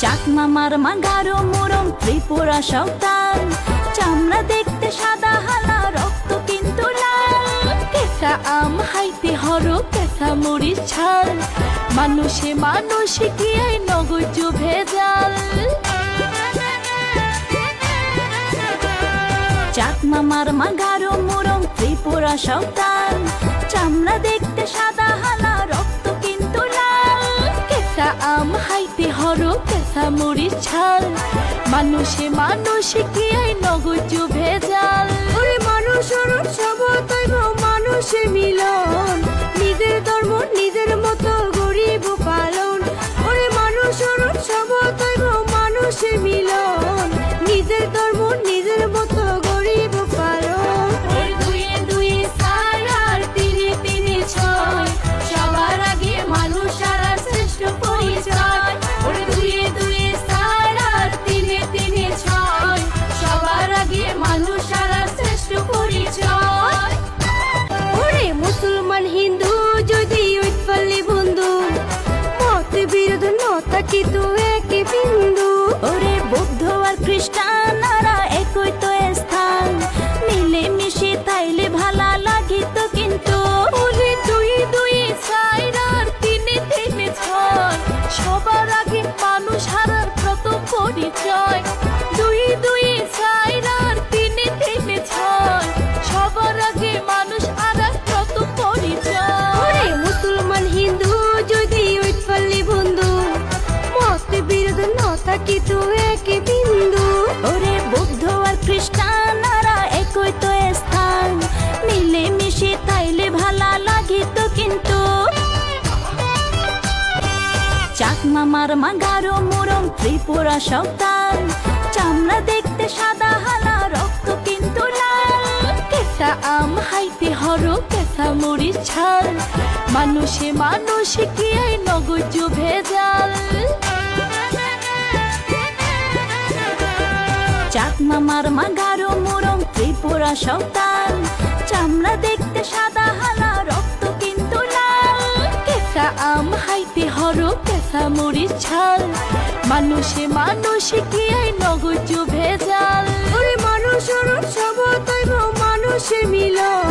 চাকমা মারমা গারো মোরং ত্রিপুরা সাঁওতাল, চামড়া দেখতে সাদা হালা রক্ত কিন্তু লাল। কেঁচা আম হাইতে হর কেঁচা মরিচ ছাল, মানুষে মানুষে কি নগজ ভেজাল। চাকমা মারমা গারো মোরং ত্রিপুরা সাঁওতাল, চামড়া দেখতে সাদা হালা রক্ত কিন্তু লাল। কেঁচা আম হাইতে হর কেঁচা মরিচ ছাল, মানুষে মানুষে কি নগজ ভেজাল। ওরে মানুষের উৎসব তৈব মানুষের মিলন, নিজের ধর্ম নিজের মতো গরিব পালন। ওরে মানুষের উৎসব তৈব মানুষের মিলন, নিজের ধর্ম নিজের মতো গরিব পালন। ওরে দুয়ে দুয়ে চার আর তিনে তিনে ছয়, সবার আগে মানুষ আর শ্রেষ্ঠ পরিচয়। ওরে দুয়ে দুয়ে চার আর তিনে তিনে ছয়, সবার আগে মানুষ আর শ্রেষ্ঠ পরিচয়। ওরে মুসলমান হিন্দু যদি ঐক্যলি বন্ধু, মত বিরোধ ন থাকি তো একই বিন্দু। ওরে বৌদ্ধ আর খ্রিস্টানরা একই তো স্থান, মিলে মিশে তাইলে ভালা লাগিত কিন্তু। ওরে দুই দুই চার আর তিনে তিনে ছয়, সবার আগে মানুষ হারার কত পরিচয়। দুই দুই চার আর তিনে তিনে ছয়, সবার আগে মানুষ হারার কত পরিচয়। ওরে মুসলমান হিন্দু যদি ঐক্যলি বন্ধু, মত বিরোধ ন থাকি তো একই বিন্দু। ওরে বৌদ্ধ আর খ্রিস্টানরা একই তো স্থান, মিলে মিশে তাইলে ভালা লাগিত কিন্তু। চাকমা মারমা গারো মোরং ত্রিপুরা সাঁওতাল, চামড়া দেখতে সাদা হালা রক্ত কিন্তু লাল। কেঁচা আম হাইতে হর কেঁচা মরিচ ছাল, মানুষে মানুষে কি নগজ ভেজাল। চাকমা মারমা গারো মোরং ত্রিপুরা সাঁওতাল, চামড়া দেখতে সাদা হালা রক্ত কিন্তু লাল। কেঁচা আম হাইতে হর কেঁচা মরিচ ছাল, মানুষে মানুষে কি নগজ ভেজাল। ওরে মানুষের উৎসব তৈব মানুষের মিলন,